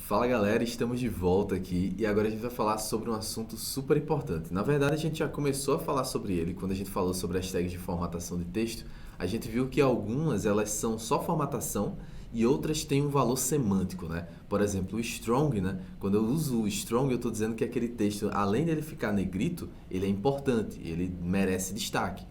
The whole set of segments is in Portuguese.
Fala galera, estamos de volta aqui e agora a gente vai falar sobre um assunto super importante. Na verdade, a gente já começou a falar sobre ele quando a gente falou sobre as tags de formatação de texto. A gente viu que algumas elas são só formatação e outras têm um valor semântico, né? Por exemplo, o strong, né? Quando eu uso o strong, eu estou dizendo que aquele texto, além dele ficar negrito, ele é importante, ele merece destaque.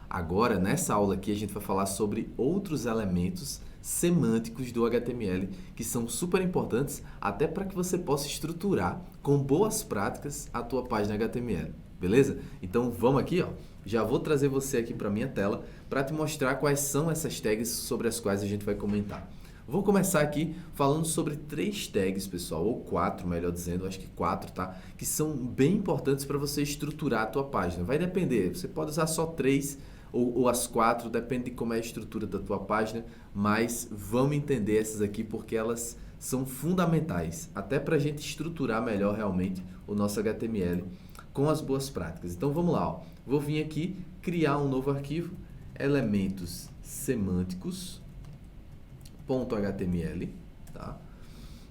Agora, nessa aula aqui, a gente vai falar sobre outros elementos semânticos do HTML que são super importantes até para que você possa estruturar com boas práticas a tua página HTML, beleza? Então vamos aqui, ó. Já vou trazer você aqui para minha tela para te mostrar quais são essas tags sobre as quais a gente vai comentar. Vou começar aqui falando sobre 3 tags, pessoal, ou 4, melhor dizendo, acho que 4, tá? Que são bem importantes para você estruturar a tua página. Vai depender, você pode usar só 3 ou as 4, depende de como é a estrutura da tua página, mas vamos entender essas aqui porque elas são fundamentais, até para a gente estruturar melhor realmente o nosso HTML com as boas práticas. Então vamos lá, ó. Vou vir aqui, criar um novo arquivo, elementos semânticos.html, tá?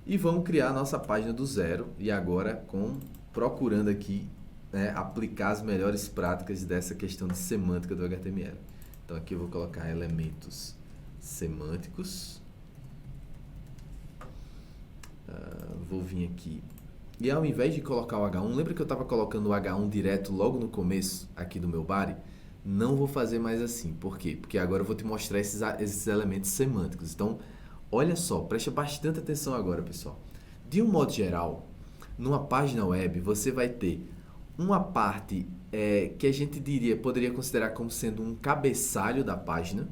E vamos criar a nossa página do zero e agora procurando aqui, né, aplicar as melhores práticas dessa questão de semântica do HTML. Então aqui eu vou colocar elementos semânticos. Vou vir aqui. E ao invés de colocar o H1, lembra que eu estava colocando o H1 direto logo no começo aqui do meu body? Não vou fazer mais assim. Por quê? Porque agora eu vou te mostrar esses elementos semânticos. Então, olha só, preste bastante atenção agora, pessoal. De um modo geral, numa página web, você vai ter uma parte que a gente poderia considerar como sendo um cabeçalho da página,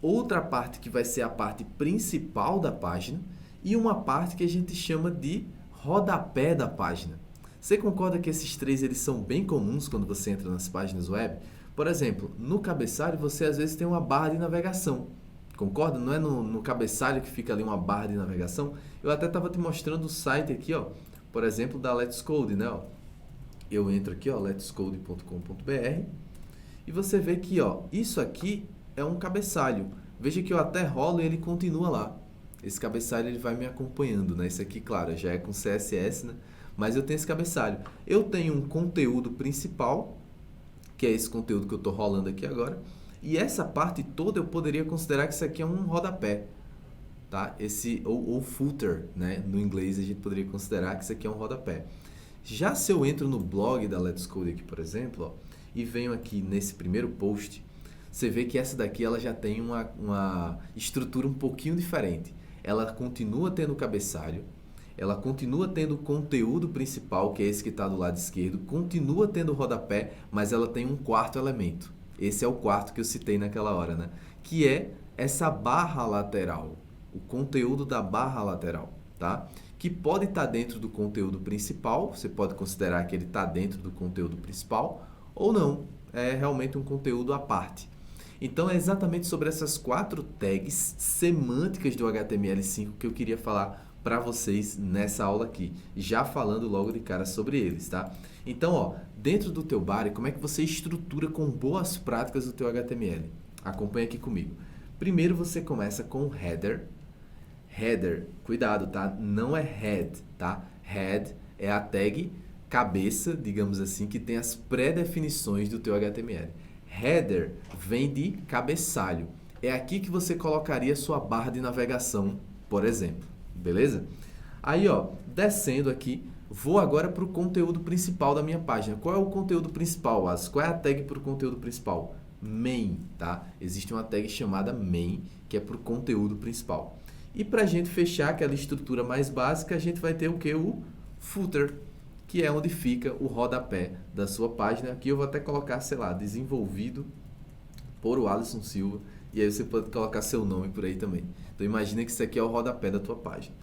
outra parte que vai ser a parte principal da página e uma parte que a gente chama de rodapé da página. Você concorda que esses 3 eles são bem comuns quando você entra nas páginas web? Por exemplo, no cabeçalho você às vezes tem uma barra de navegação. Concorda? Não é no cabeçalho que fica ali uma barra de navegação? Eu até estava te mostrando o site aqui, ó, por exemplo, da Let's Code, né? Ó. Eu entro aqui, ó, letscode.com.br e você vê que, ó, isso aqui é um cabeçalho. Veja que eu até rolo e ele continua lá. Esse cabeçalho ele vai me acompanhando, né? Isso aqui, claro, já é com CSS, né? Mas eu tenho esse cabeçalho. Eu tenho um conteúdo principal, que é esse conteúdo que eu estou rolando aqui agora. E essa parte toda eu poderia considerar que isso aqui é um rodapé, tá? Ou footer, né? No inglês a gente poderia considerar que isso aqui é um rodapé. Já se eu entro no blog da Let's Code aqui, por exemplo, ó, e venho aqui nesse primeiro post, você vê que essa daqui ela já tem uma estrutura um pouquinho diferente. Ela continua tendo o cabeçalho, ela continua tendo o conteúdo principal, que é esse que está do lado esquerdo, continua tendo o rodapé, mas ela tem um quarto elemento. Esse é o quarto que eu citei naquela hora, né? Que é essa barra lateral, o conteúdo da barra lateral, tá? Que pode estar dentro do conteúdo principal, você pode considerar que ele está dentro do conteúdo principal, ou não, é realmente um conteúdo à parte. Então é exatamente sobre essas 4 tags semânticas do HTML5 que eu queria falar para vocês nessa aula aqui, já falando logo de cara sobre eles, tá? Então, ó, dentro do teu body, como é que você estrutura com boas práticas o teu HTML? Acompanha aqui comigo. Primeiro você começa com o header. Header, cuidado, tá? Não é head, tá? Head é a tag cabeça, digamos assim, que tem as pré-definições do teu HTML. Header vem de cabeçalho. É aqui que você colocaria sua barra de navegação, por exemplo. Beleza? Aí, ó, descendo aqui, vou agora para o conteúdo principal da minha página. Qual é o conteúdo principal, As? Qual é a tag para o conteúdo principal? Main, tá? Existe uma tag chamada main, que é para o conteúdo principal. E para a gente fechar aquela estrutura mais básica, a gente vai ter o que? O footer, que é onde fica o rodapé da sua página. Aqui eu vou até colocar, sei lá, desenvolvido por o Alisson Silva, e aí você pode colocar seu nome por aí também. Então imagina que isso aqui é o rodapé da tua página.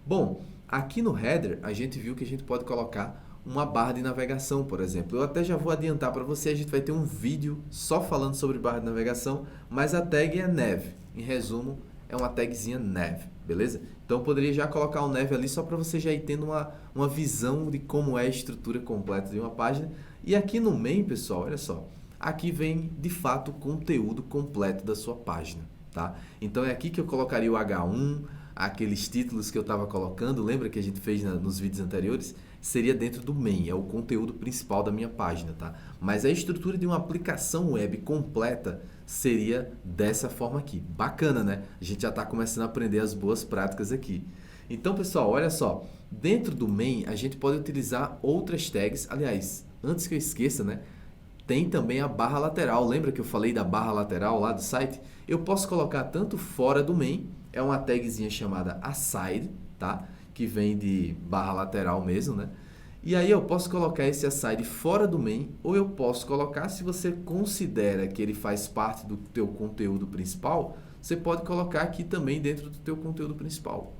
Bom, aqui no header a gente viu que a gente pode colocar uma barra de navegação, por exemplo. Eu até já vou adiantar para você, a gente vai ter um vídeo só falando sobre barra de navegação, mas a tag é nav. Em resumo, é uma tagzinha nav, beleza? Então eu poderia já colocar o nav ali só para você já ir tendo uma visão de como é a estrutura completa de uma página. E aqui no main, pessoal, olha só, aqui vem de fato o conteúdo completo da sua página, tá? Então é aqui que eu colocaria o H1, aqueles títulos que eu estava colocando, lembra que a gente fez nos vídeos anteriores? Seria dentro do main, é o conteúdo principal da minha página, tá? Mas a estrutura de uma aplicação web completa seria dessa forma aqui. Bacana, né? A gente já está começando a aprender as boas práticas aqui. Então, pessoal, olha só. Dentro do main, a gente pode utilizar outras tags. Aliás, antes que eu esqueça, né? Tem também a barra lateral. Lembra que eu falei da barra lateral lá do site? Eu posso colocar tanto fora do main, é uma tagzinha chamada aside, tá? Que vem de barra lateral mesmo, né? E aí eu posso colocar esse aside fora do main, ou eu posso colocar, se você considera que ele faz parte do teu conteúdo principal, você pode colocar aqui também dentro do teu conteúdo principal.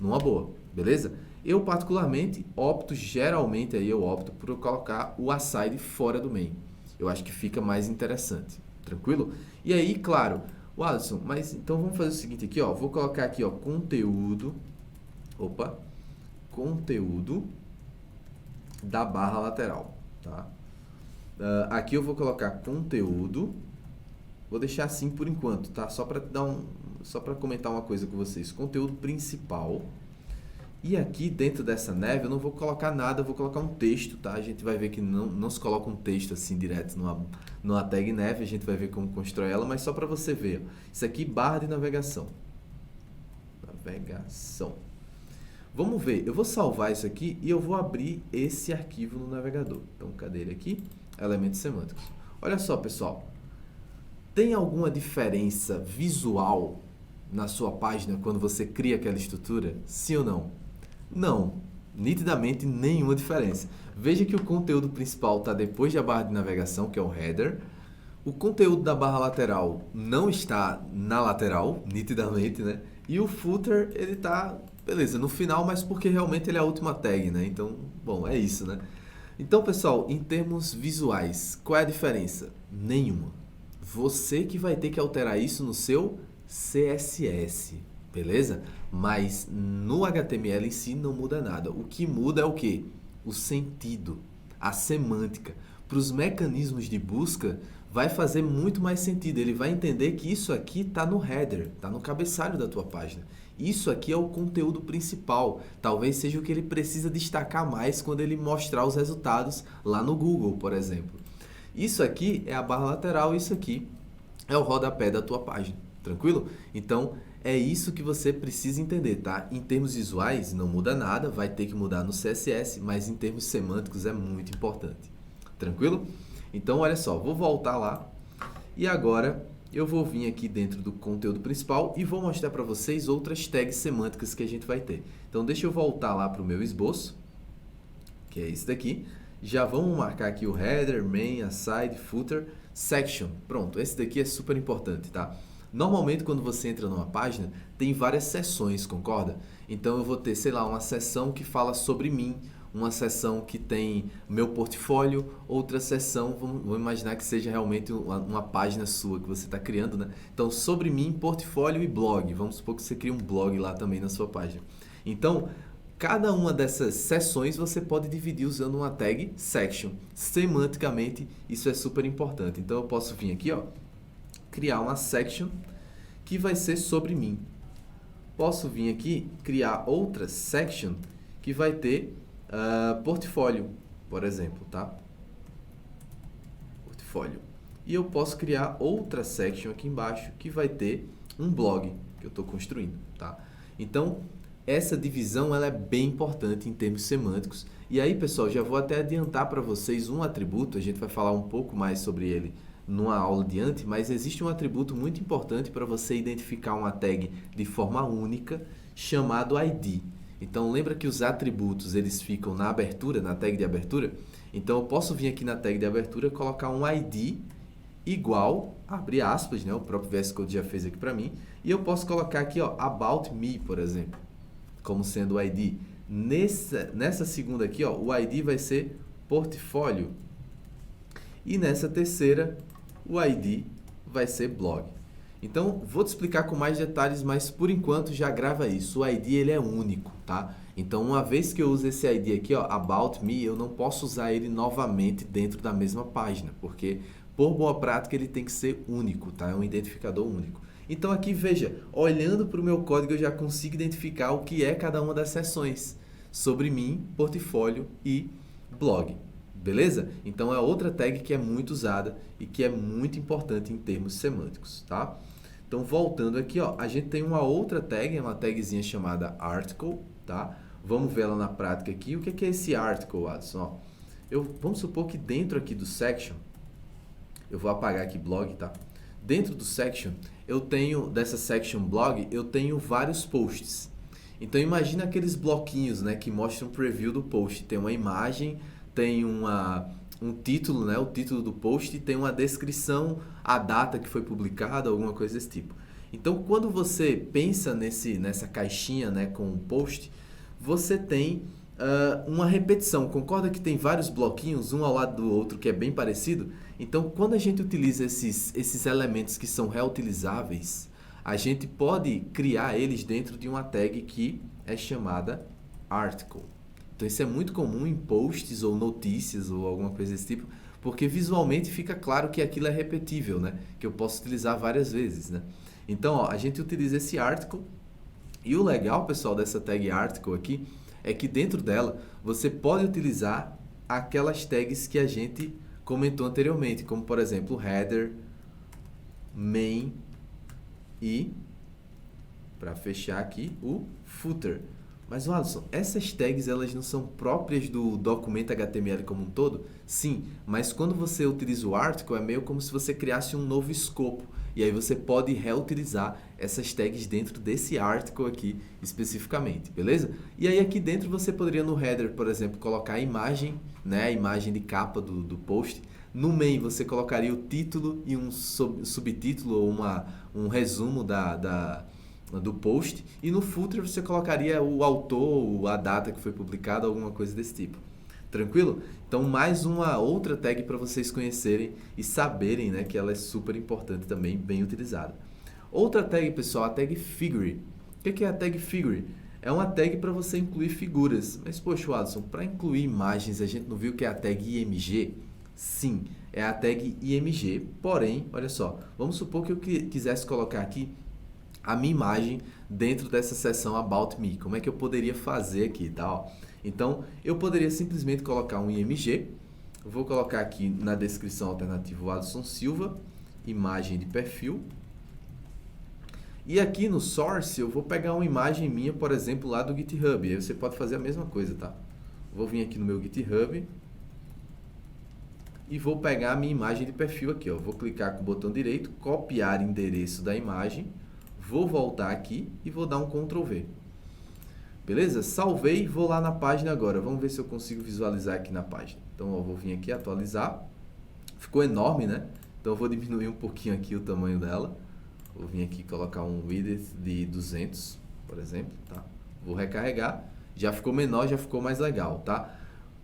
Numa boa, beleza? Eu particularmente geralmente eu opto por colocar o aside fora do main. Eu acho que fica mais interessante, tranquilo? E aí, claro, Alisson, mas então vamos fazer o seguinte aqui, ó, vou colocar aqui, ó, conteúdo da barra lateral, tá? Aqui eu vou colocar conteúdo, vou deixar assim por enquanto, tá? Só para comentar uma coisa com vocês, conteúdo principal. E aqui dentro dessa neve eu não vou colocar nada, eu vou colocar um texto, tá? A gente vai ver que não se coloca um texto assim direto numa tag neve, a gente vai ver como constrói ela, mas só para você ver. Isso aqui, barra de navegação. Vamos ver, eu vou salvar isso aqui e eu vou abrir esse arquivo no navegador. Então, cadê ele aqui? Elementos semânticos. Olha só, pessoal. Tem alguma diferença visual na sua página quando você cria aquela estrutura? Sim ou não? Não, nitidamente nenhuma diferença. Veja que o conteúdo principal está depois da barra de navegação, que é o header. O conteúdo da barra lateral não está na lateral, nitidamente, né? E o footer, ele está, beleza, no final, mas porque realmente ele é a última tag, né? Então, bom, é isso, né? Então, pessoal, em termos visuais, qual é a diferença? Nenhuma. Você que vai ter que alterar isso no seu CSS, beleza? Mas no HTML em si não muda nada. O que muda é o quê? O sentido, a semântica. Para os mecanismos de busca, vai fazer muito mais sentido. Ele vai entender que isso aqui está no header, está no cabeçalho da tua página. Isso aqui é o conteúdo principal. Talvez seja o que ele precisa destacar mais quando ele mostrar os resultados lá no Google, por exemplo. Isso aqui é a barra lateral, isso aqui é o rodapé da tua página. Tranquilo? Então, é isso que você precisa entender, tá? Em termos visuais, não muda nada, vai ter que mudar no CSS, mas em termos semânticos é muito importante. Tranquilo? Então, olha só, vou voltar lá e agora eu vou vir aqui dentro do conteúdo principal e vou mostrar para vocês outras tags semânticas que a gente vai ter. Então, deixa eu voltar lá para o meu esboço, que é esse daqui. Já vamos marcar aqui o header, main, aside, footer, section. Pronto, esse daqui é super importante, tá? Normalmente, quando você entra numa página, tem várias seções, concorda? Então, eu vou ter, sei lá, uma seção que fala sobre mim, uma seção que tem meu portfólio, outra seção, vamos imaginar que seja realmente uma página sua que você está criando, né? Então, sobre mim, portfólio e blog. Vamos supor que você cria um blog lá também na sua página. Então, cada uma dessas seções você pode dividir usando uma tag section. Semanticamente, isso é super importante. Então, eu posso vir aqui, ó, criar uma section que vai ser sobre mim. Posso vir aqui criar outra section que vai ter portfólio, por exemplo, tá? Portfólio. E eu posso criar outra section aqui embaixo que vai ter um blog que eu estou construindo, tá? Então, essa divisão ela é bem importante em termos semânticos. E aí, pessoal, já vou até adiantar para vocês um atributo, a gente vai falar um pouco mais sobre ele numa aula adiante, mas existe um atributo muito importante para você identificar uma tag de forma única, chamado ID. Então, lembra que os atributos eles ficam na abertura, na tag de abertura? Então, eu posso vir aqui na tag de abertura e colocar um ID igual, abre aspas, né? O próprio VS Code já fez aqui para mim, e eu posso colocar aqui, ó, About Me, por exemplo, como sendo o ID. Nessa segunda aqui, ó, o ID vai ser portfólio. E nessa terceira, o ID vai ser blog. Então, vou te explicar com mais detalhes, mas por enquanto já grava isso. O ID ele é único, tá? Então, uma vez que eu uso esse ID aqui, ó, About Me, eu não posso usar ele novamente dentro da mesma página, porque por boa prática ele tem que ser único, tá? É um identificador único. Então aqui veja, olhando para o meu código eu já consigo identificar o que é cada uma das seções sobre mim, portfólio e blog. Beleza? Então é outra tag que é muito usada e que é muito importante em termos semânticos, tá? Então voltando aqui, ó, a gente tem uma outra tag, uma tagzinha chamada article, tá? Vamos ver ela na prática aqui. O que é esse article, Adson? Ó, vamos supor que dentro aqui do section, eu vou apagar aqui blog, tá? Dentro do section, dessa section blog, eu tenho vários posts. Então imagina aqueles bloquinhos, né, que mostram um preview do post. Tem uma imagem, tem um título, né, o título do post, tem uma descrição, a data que foi publicada, alguma coisa desse tipo. Então quando você pensa nessa caixinha, né, com o post, você tem uma repetição. Concorda que tem vários bloquinhos, um ao lado do outro, que é bem parecido? Então, quando a gente utiliza esses elementos que são reutilizáveis, a gente pode criar eles dentro de uma tag que é chamada article. Então, isso é muito comum em posts ou notícias ou alguma coisa desse tipo, porque visualmente fica claro que aquilo é repetível, né? Que eu posso utilizar várias vezes, né? Então, ó, a gente utiliza esse article. E o legal, pessoal, dessa tag article aqui é que dentro dela você pode utilizar aquelas tags que a gente comentou anteriormente, como por exemplo header, main e, para fechar aqui, o footer. Mas, Alisson, essas tags elas não são próprias do documento HTML como um todo? Sim, mas quando você utiliza o article é meio como se você criasse um novo escopo. E aí você pode reutilizar essas tags dentro desse article aqui especificamente, beleza? E aí aqui dentro você poderia no header, por exemplo, colocar a imagem, né, a imagem de capa do post. No main você colocaria o título e um subtítulo ou um resumo do post. E no footer você colocaria o autor, a data que foi publicada, alguma coisa desse tipo. Tranquilo? Então, mais uma outra tag para vocês conhecerem e saberem, né, que ela é super importante também, bem utilizada. Outra tag, pessoal, a tag figure. O que é a tag figure? É uma tag para você incluir figuras. Mas, poxa, Alisson, para incluir imagens, a gente não viu que é a tag IMG? Sim, é a tag IMG. Porém, olha só, vamos supor que eu quisesse colocar aqui a minha imagem dentro dessa seção About Me. Como é que eu poderia fazer aqui, tá? Ó, então, eu poderia simplesmente colocar um IMG. Eu vou colocar aqui na descrição alternativa o Alisson Silva, imagem de perfil. E aqui no source eu vou pegar uma imagem minha, por exemplo, lá do GitHub. Aí você pode fazer a mesma coisa, tá? Vou vir aqui no meu GitHub e vou pegar a minha imagem de perfil aqui, ó. Vou clicar com o botão direito, copiar endereço da imagem, vou voltar aqui e vou dar um Ctrl V. Beleza? Salvei, vou lá na página agora. Vamos ver se eu consigo visualizar aqui na página. Então, eu vou vir aqui atualizar. Ficou enorme, né? Então, eu vou diminuir um pouquinho aqui o tamanho dela. Vou vir aqui colocar um width de 200, por exemplo, tá? Vou recarregar. Já ficou menor, já ficou mais legal, tá?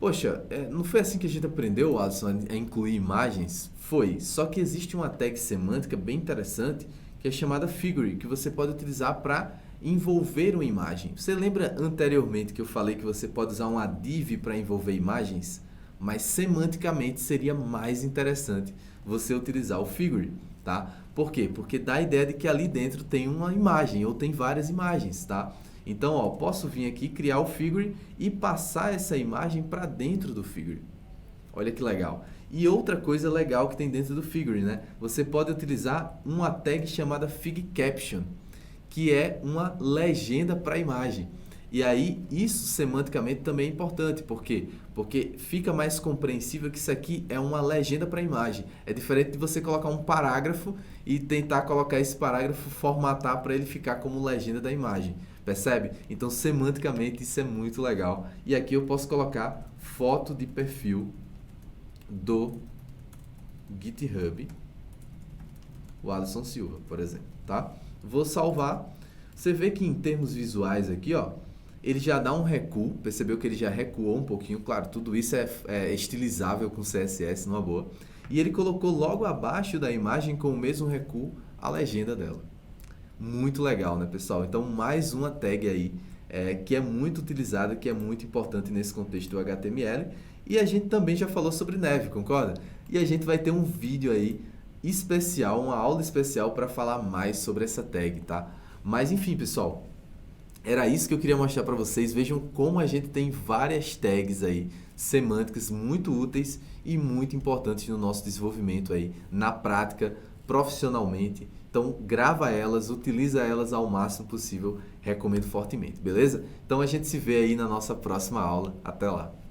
Poxa, não foi assim que a gente aprendeu, Alisson, a incluir imagens? Foi. Só que existe uma tag semântica bem interessante que é chamada figure, que você pode utilizar para envolver uma imagem. Você lembra anteriormente que eu falei que você pode usar uma div para envolver imagens? Mas semanticamente seria mais interessante você utilizar o figure, tá? Por quê? Porque dá a ideia de que ali dentro tem uma imagem ou tem várias imagens, tá? Então, ó, posso vir aqui, criar o figure e passar essa imagem para dentro do figure. Olha que legal. E outra coisa legal que tem dentro do figure, né? Você pode utilizar uma tag chamada fig caption, que é uma legenda para a imagem. E aí, isso semanticamente também é importante. Por quê? Porque fica mais compreensível que isso aqui é uma legenda para a imagem. É diferente de você colocar um parágrafo e tentar colocar esse parágrafo, formatar para ele ficar como legenda da imagem. Percebe? Então, semanticamente, isso é muito legal. E aqui eu posso colocar foto de perfil do GitHub, o Alisson Silva, por exemplo, tá? Vou salvar. Você vê que em termos visuais aqui, ó, ele já dá um recuo. Percebeu que ele já recuou um pouquinho. Claro, tudo isso é estilizável com CSS, numa boa. E ele colocou logo abaixo da imagem, com o mesmo recuo, a legenda dela. Muito legal, né, pessoal? Então, mais uma tag aí que é muito utilizada, que é muito importante nesse contexto do HTML. E a gente também já falou sobre neve, concorda? E a gente vai ter um vídeo aí especial, uma aula especial para falar mais sobre essa tag, tá? Mas enfim, pessoal, era isso que eu queria mostrar para vocês. Vejam como a gente tem várias tags aí semânticas muito úteis e muito importantes no nosso desenvolvimento aí na prática, profissionalmente. Então, grava elas, utiliza elas ao máximo possível, recomendo fortemente, beleza? Então, a gente se vê aí na nossa próxima aula. Até lá!